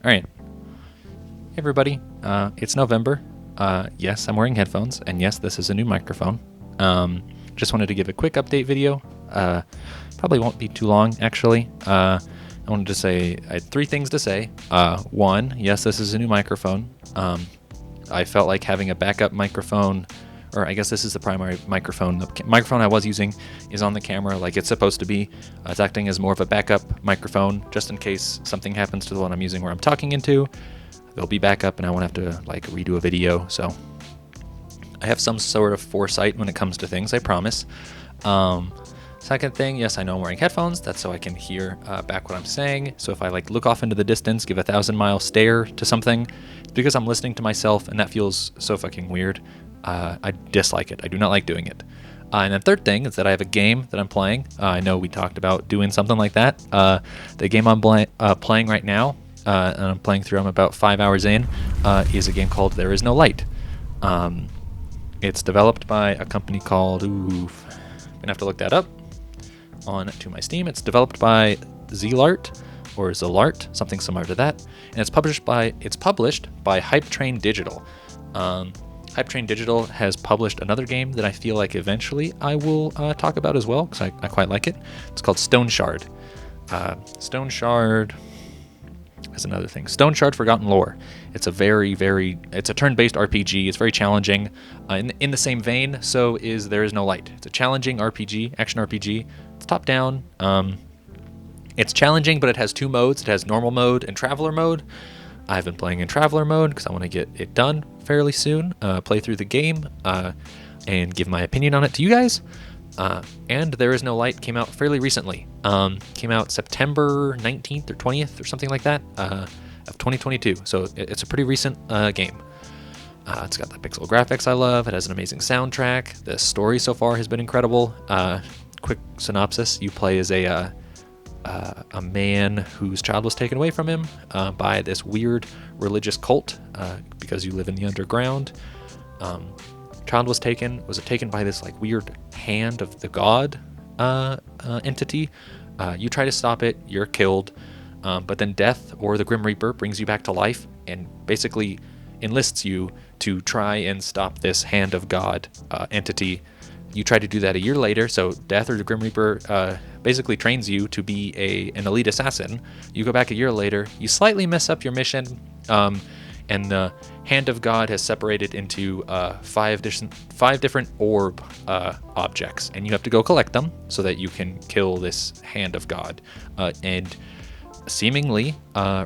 All right. Hey, everybody. It's November. Yes, I'm wearing headphones, and yes, this is a new microphone. Just wanted to give a quick update video. Probably won't be too long, actually. I wanted to say I had three things to say. One, yes, this is a new microphone. I felt like having a backup microphone, or I guess this is the primary microphone. The microphone I was using is on the camera like it's supposed to be. It's acting as more of a backup microphone just in case something happens to the one I'm using where I'm talking into. There'll be backup and I won't have to like redo a video. So I have some sort of foresight when it comes to things, I promise. Second thing, yes, I know I'm wearing headphones. That's so I can hear back what I'm saying. So if I like look off into the distance, give a 1,000-mile stare to something, it's because I'm listening to myself, and that feels so fucking weird. I dislike it. I do not like doing it. And then third thing is that I have a game that I'm playing. I know we talked about doing something like that. The game I'm playing right now, and I'm playing through, I'm about 5 hours in, is a game called There Is No Light. It's developed by a company called, I'm going to have to look that up on to my Steam. It's developed by Zlart or Zlart, something similar to that, and it's published by Hype Train Digital. Hype Train Digital has published another game that I feel like eventually I will talk about as well because I quite like it. It's called Stone Shard. Stone Shard is another thing. Stone Shard Forgotten Lore. It's a it's a turn-based RPG. It's very challenging. In the same vein, so is There Is No Light. It's a challenging RPG, action RPG. It's top-down. It's challenging, but it has two modes. It has normal mode and traveler mode. I've been playing in traveler mode because I want to get it done fairly soon, play through the game, and give my opinion on it to you guys. And There Is No Light came out fairly recently. Came out September 19th or 20th or something like that of 2022. So it's a pretty recent game. It's got the pixel graphics I love. It has an amazing soundtrack. The story so far has been incredible. Quick synopsis: you play as a man whose child was taken away from him by this weird religious cult because you live in the underground. Child was taken by this like weird hand of the god entity. You try to stop it, you're killed, but then death or the Grim Reaper brings you back to life and basically enlists you to try and stop this hand of god entity. You try to do that a year later, so death or the Grim Reaper basically trains you to be an elite assassin. You go back a year later, you slightly mess up your mission, and the hand of God has separated into five different orb objects, and you have to go collect them so that you can kill this hand of God and seemingly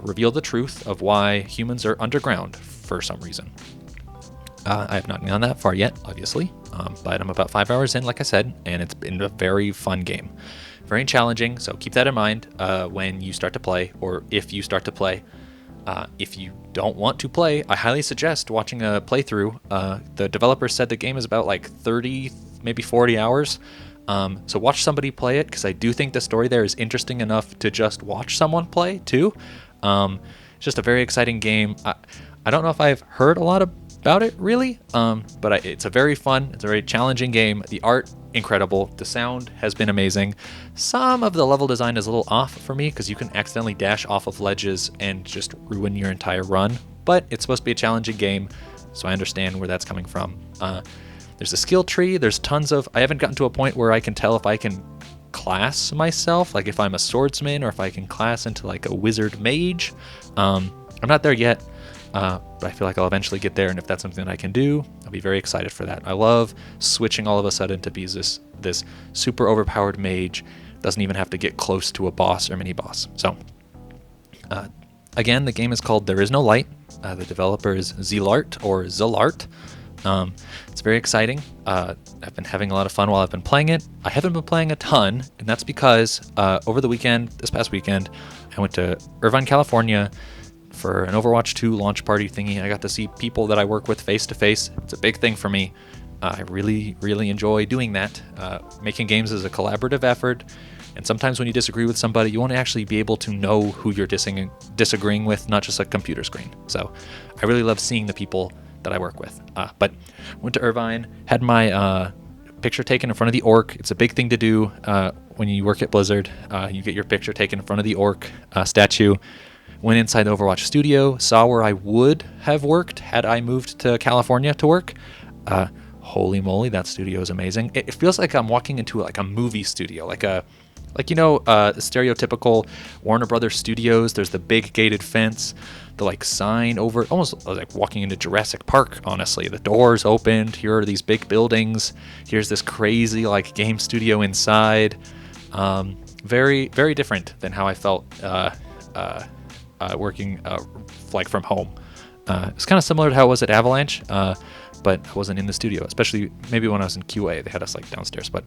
reveal the truth of why humans are underground for some reason. I have not gone that far yet, obviously, but I'm about 5 hours in, like I said, and it's been a very fun game. Very challenging, so keep that in mind when you start to play, or if you start to play. If you don't want to play, I highly suggest watching a playthrough. The developer said the game is about like 30, maybe 40 hours. So watch somebody play it, because I do think the story there is interesting enough to just watch someone play too. It's just a very exciting game. I don't know if I've heard a lot about it really, but it's a very fun, it's a very challenging game. The art, incredible. The sound has been amazing. Some of the level design is a little off for me because you can accidentally dash off of ledges and just ruin your entire run, but it's supposed to be a challenging game, so I understand where that's coming from. There's a skill tree. There's tons of, I haven't gotten to a point where I can tell if I can class myself, like if I'm a swordsman or if I can class into like a wizard mage. I'm not there yet. But I feel like I'll eventually get there, and if that's something that I can do, I'll be very excited for that. I love switching all of a sudden to be this super overpowered mage. Doesn't even have to get close to a boss or mini-boss. So, again, the game is called There Is No Light. The developer is Zlart or Zlart. It's very exciting. I've been having a lot of fun while I've been playing it. I haven't been playing a ton, and that's because over the weekend, this past weekend, I went to Irvine, California, for an Overwatch 2 launch party thingy. I got to see people that I work with face to face. It's a big thing for me. I really, really enjoy doing that. Making games is a collaborative effort, and sometimes when you disagree with somebody, you want to actually be able to know who you're disagreeing with, not just a computer screen. So I really love seeing the people that I work with. But went to Irvine, had my picture taken in front of the orc. It's a big thing to do when you work at Blizzard. You get your picture taken in front of the orc statue. went inside the Overwatch studio, saw where I would have worked had I moved to California to work. Holy moly, that studio is amazing. It feels like I'm walking into like a movie studio, like stereotypical Warner Brothers studios. There's the big gated fence, the like sign over, almost like walking into Jurassic Park, honestly. The doors opened, here are these big buildings, here's this crazy like game studio inside. Very, very different than how I felt working like from home. It's kind of similar to how it was at Avalanche, but I wasn't in the studio, especially maybe when I was in QA. They had us like downstairs, but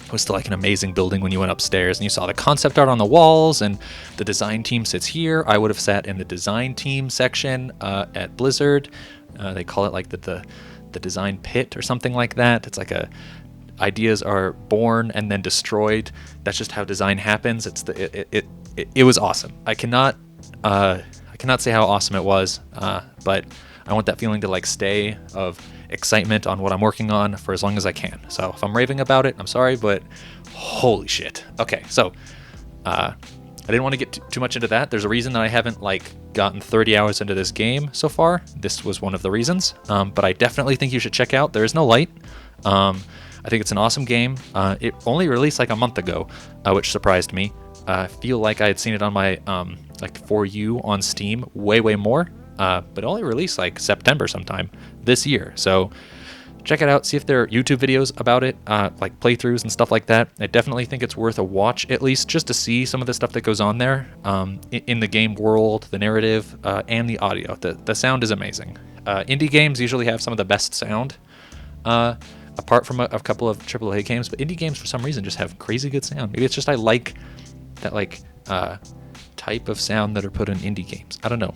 it was still like an amazing building when you went upstairs and you saw the concept art on the walls and the design team sits here. I would have sat in the design team section at Blizzard. They call it like the design pit or something like that. It's like ideas are born and then destroyed. That's just how design happens. It was awesome. I cannot say how awesome it was, but I want that feeling to like stay of excitement on what I'm working on for as long as I can. So if I'm raving about it, I'm sorry, but holy shit. Okay, so I didn't want to get too much into that. There's a reason that I haven't like gotten 30 hours into this game so far. This was one of the reasons, but I definitely think you should check out There Is No Light. I think it's an awesome game. It only released like a month ago, which surprised me. I feel like I had seen it on my like For You on Steam way more, but only released like September sometime this year. So check it out, see if there are YouTube videos about it, like playthroughs and stuff like that. I definitely think it's worth a watch, at least just to see some of the stuff that goes on there in the game world, the narrative, and the audio. The sound is amazing. Indie games usually have some of the best sound, apart from a couple of AAA games, but indie games for some reason just have crazy good sound. Maybe it's just I like that like type of sound that are put in indie games. I don't know.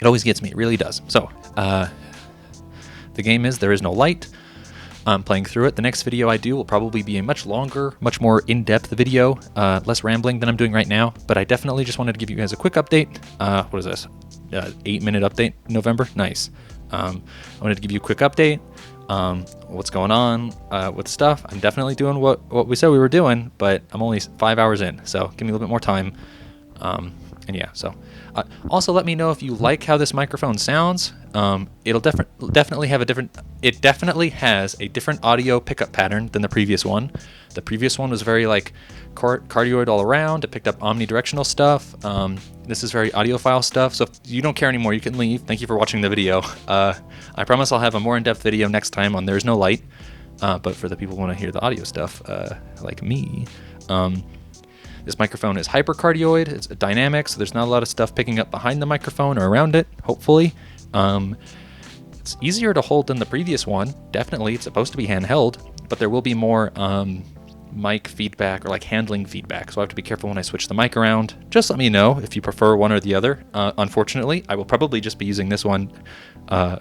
It always gets me. It really does. So the game is There Is No Light. I'm playing through it. The next video I do will probably be a much longer, much more in-depth video, less rambling than I'm doing right now, but I definitely just wanted to give you guys a quick update. What is this? 8-minute update in November? Nice. I wanted to give you a quick update. What's going on with stuff. I'm definitely doing what we said we were doing, but I'm only 5 hours in, so give me a little bit more time. And yeah, so also let me know if you like how this microphone sounds. It'll definitely have it definitely has a different audio pickup pattern than the previous one. The previous one was very like cardioid all around. It picked up omnidirectional stuff. This is very audiophile stuff. So if you don't care anymore, you can leave. Thank you for watching the video. I promise I'll have a more in-depth video next time on There's No Light. But for the people who want to hear the audio stuff, like me, this microphone is hypercardioid. It's dynamic, so there's not a lot of stuff picking up behind the microphone or around it, hopefully. It's easier to hold than the previous one. Definitely, it's supposed to be handheld, but there will be more mic feedback or like handling feedback, so I have to be careful when I switch the mic around. Just let me know if you prefer one or the other. Unfortunately, I will probably just be using this one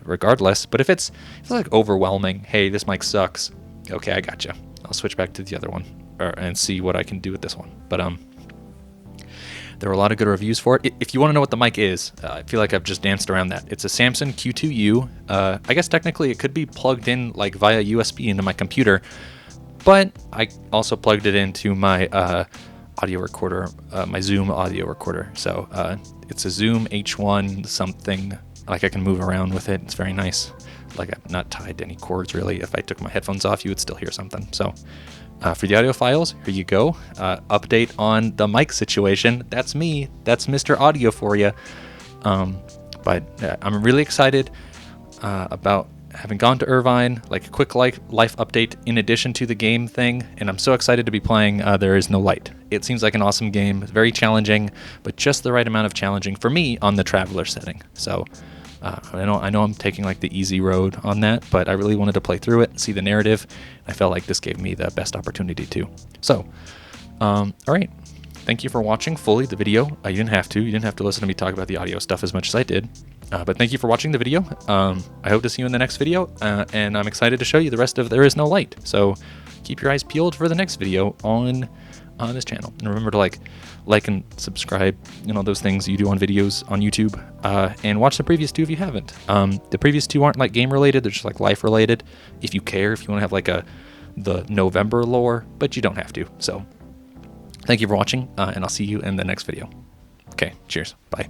regardless, but if it's like overwhelming, hey, this mic sucks, okay, I gotcha. I'll switch back to the other one and see what I can do with this one. But there were a lot of good reviews for it. If you want to know what the mic is, I feel like I've just danced around that. It's a Samson Q2U. I guess technically it could be plugged in like via USB into my computer, but I also plugged it into my audio recorder, my Zoom audio recorder. So it's a Zoom H1 something. Like I can move around with it. It's very nice. Like I'm not tied to any cords really. If I took my headphones off, you would still hear something. So for the audio files, here you go. Update on the mic situation. That's me. That's Mr. Audio for you. But I'm really excited about having gone to Irvine, like a quick life update in addition to the game thing. And I'm so excited to be playing There Is No Light. It seems like an awesome game. Very challenging, but just the right amount of challenging for me on the Traveler setting. So I know I'm taking like the easy road on that, but I really wanted to play through it and see the narrative. I felt like this gave me the best opportunity to. So, all right. Thank you for watching fully the video. You didn't have to listen to me talk about the audio stuff as much as I did. But thank you for watching the video. I hope to see you in the next video, and I'm excited to show you the rest of There Is No Light. So keep your eyes peeled for the next video on this channel. And remember to like and subscribe, those things you do on videos on YouTube, and watch the previous two if you haven't. The previous two aren't like game related, they're just like life related. If you care, if you want to have like the November lore, but you don't have to. So thank you for watching, and I'll see you in the next video. Okay, cheers. Bye.